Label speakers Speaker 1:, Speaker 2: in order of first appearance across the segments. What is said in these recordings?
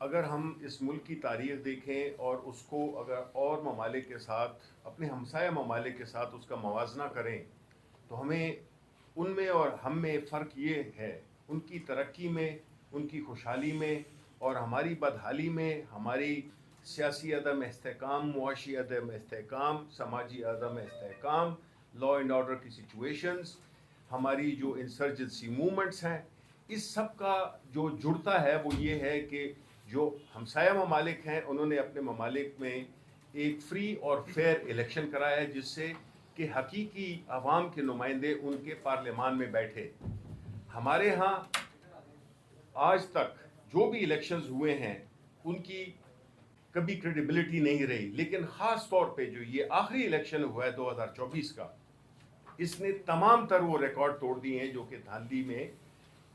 Speaker 1: اگر ہم اس ملک کی تاریخ دیکھیں اور اس کو اگر اور ممالک کے ساتھ اپنے ہمسایہ ممالک کے ساتھ اس کا موازنہ کریں تو ہمیں ان میں اور ہم میں فرق یہ ہے، ان کی ترقی میں، ان کی خوشحالی میں اور ہماری بدحالی میں، ہماری سیاسی عدم استحکام، معاشی عدم استحکام، سماجی عدم استحکام، لا اینڈ آرڈر کی سچویشنز، ہماری جو انسرجنسی موومنٹس ہیں، اس سب کا جو جڑتا ہے وہ یہ ہے کہ جو ہمسایہ ممالک ہیں انہوں نے اپنے ممالک میں ایک فری اور فیئر الیکشن کرایا ہے، جس سے کہ حقیقی عوام کے نمائندے ان کے پارلیمان میں بیٹھے۔ ہمارے ہاں آج تک جو بھی الیکشنز ہوئے ہیں ان کی کبھی کریڈیبلٹی نہیں رہی، لیکن خاص طور پہ جو یہ آخری الیکشن ہوا ہے 2024 کا، اس نے تمام تر وہ ریکارڈ توڑ دیے ہیں جو کہ دھاندلی میں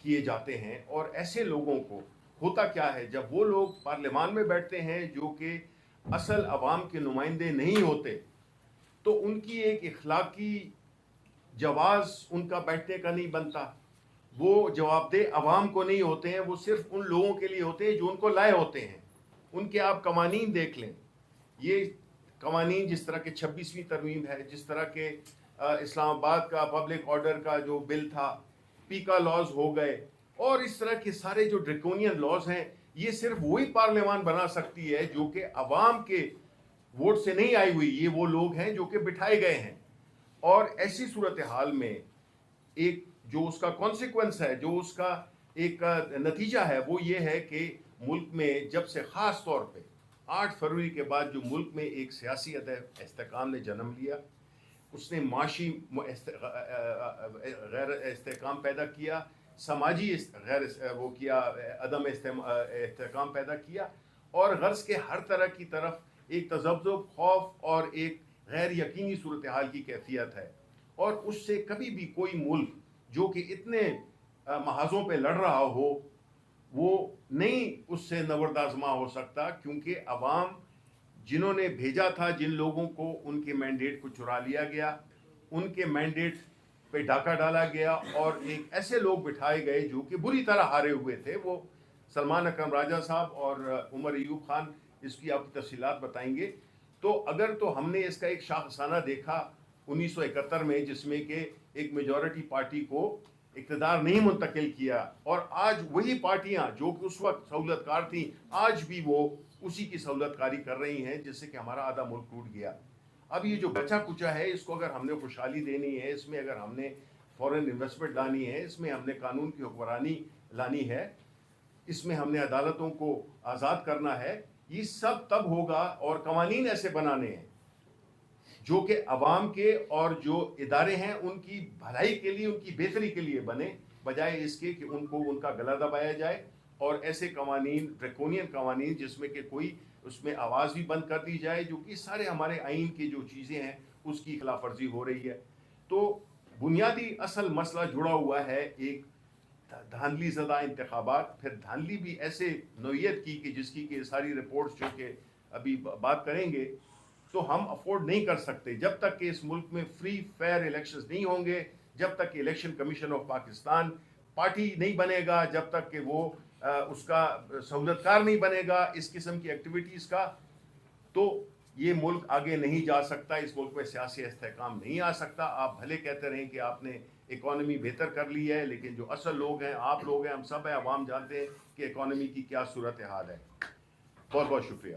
Speaker 1: کیے جاتے ہیں۔ اور ایسے لوگوں کو ہوتا کیا ہے، جب وہ لوگ پارلیمان میں بیٹھتے ہیں جو کہ اصل عوام کے نمائندے نہیں ہوتے، تو ان کی ایک اخلاقی جواز ان کا بیٹھنے کا نہیں بنتا، وہ جواب دہ عوام کو نہیں ہوتے ہیں، وہ صرف ان لوگوں کے لیے ہوتے ہیں جو ان کو لائے ہوتے ہیں۔ ان کے آپ قوانین دیکھ لیں، یہ قوانین جس طرح کے 26ویں ترمیم ہے، جس طرح کے اسلام آباد کا پبلک آرڈر کا جو بل تھا، پیکا لاز ہو گئے، اور اس طرح کے سارے جو ڈریکونین لاز ہیں، یہ صرف وہی پارلیمان بنا سکتی ہے جو کہ عوام کے ووٹ سے نہیں آئی ہوئی، یہ وہ لوگ ہیں جو کہ بٹھائے گئے ہیں۔ اور ایسی صورتحال میں ایک جو اس کا کانسیکوینس ہے، جو اس کا ایک نتیجہ ہے، وہ یہ ہے کہ ملک میں جب سے خاص طور پہ 8 فروری کے بعد جو ملک میں ایک سیاسی عدم استحکام نے جنم لیا، اس نے معاشی غیر استحکام پیدا کیا، سماجی غیر وہ کیا عدم استحکام پیدا کیا، اور غرض کے ہر طرح کی طرف ایک تذبذب، خوف اور ایک غیر یقینی صورتحال کی کیفیت ہے۔ اور اس سے کبھی بھی کوئی ملک جو کہ اتنے محاذوں پہ لڑ رہا ہو، وہ نہیں اس سے نبرد آزما ہو سکتا، کیونکہ عوام جنہوں نے بھیجا تھا، جن لوگوں کو ان کے مینڈیٹ کو چرا لیا گیا، ان کے مینڈیٹ پہ ڈاکہ ڈالا گیا، اور ایک ایسے لوگ بٹھائے گئے جو کہ بری طرح ہارے ہوئے تھے۔ وہ سلمان اکرم راجہ صاحب اور عمر ایوب خان اس کی آپ کی تفصیلات بتائیں گے۔ تو اگر تو ہم نے اس کا ایک شاخسانہ دیکھا 1971 میں، جس میں کہ ایک میجورٹی پارٹی کو اقتدار نہیں منتقل کیا، اور آج وہی پارٹیاں جو کہ اس وقت سہولت کار تھیں، آج بھی وہ اسی کی سہولت کاری کر رہی ہیں، جس سے کہ ہمارا آدھا ملک ٹوٹ گیا۔ اب یہ جو بچا کچا ہے، اس کو اگر ہم نے خوشحالی دینی ہے، اس میں اگر ہم نے فورن انویسٹمنٹ لانی ہے، اس میں ہم نے قانون کی حکمرانی لانی ہے، اس میں ہم نے عدالتوں کو آزاد کرنا ہے، یہ سب تب ہوگا، اور قوانین ایسے بنانے ہیں جو کہ عوام کے اور جو ادارے ہیں ان کی بھلائی کے لیے، ان کی بہتری کے لیے بنے، بجائے اس کے کہ ان کو ان کا گلا دبایا جائے، اور ایسے قوانین، ڈریکونین قوانین، جس میں کہ کوئی اس میں آواز بھی بند کر دی جائے، جو کہ سارے ہمارے آئین کی جو چیزیں ہیں اس کی خلاف ورزی ہو رہی ہے۔ تو بنیادی اصل مسئلہ جڑا ہوا ہے ایک دھاندلی زدہ انتخابات، پھر دھاندلی بھی ایسے نوعیت کی کہ جس کی کہ ساری رپورٹس جو کہ ابھی بات کریں گے، تو ہم افورڈ نہیں کر سکتے جب تک کہ اس ملک میں فری فیئر الیکشنز نہیں ہوں گے، جب تک کہ election commission of Pakistan party نہیں بنے گا، جب تک کہ وہ اس کا سہولت کار نہیں بنے گا اس قسم کی ایکٹیویٹیز کا، تو یہ ملک آگے نہیں جا سکتا، اس ملک میں سیاسی استحکام نہیں آ سکتا۔ آپ بھلے کہتے رہیں کہ آپ نے اکانومی بہتر کر لی ہے، لیکن جو اصل لوگ ہیں، آپ لوگ ہیں، ہم سب ہیں، عوام جانتے ہیں کہ اکانومی کی کیا صورتحال ہے۔ بہت بہت شکریہ۔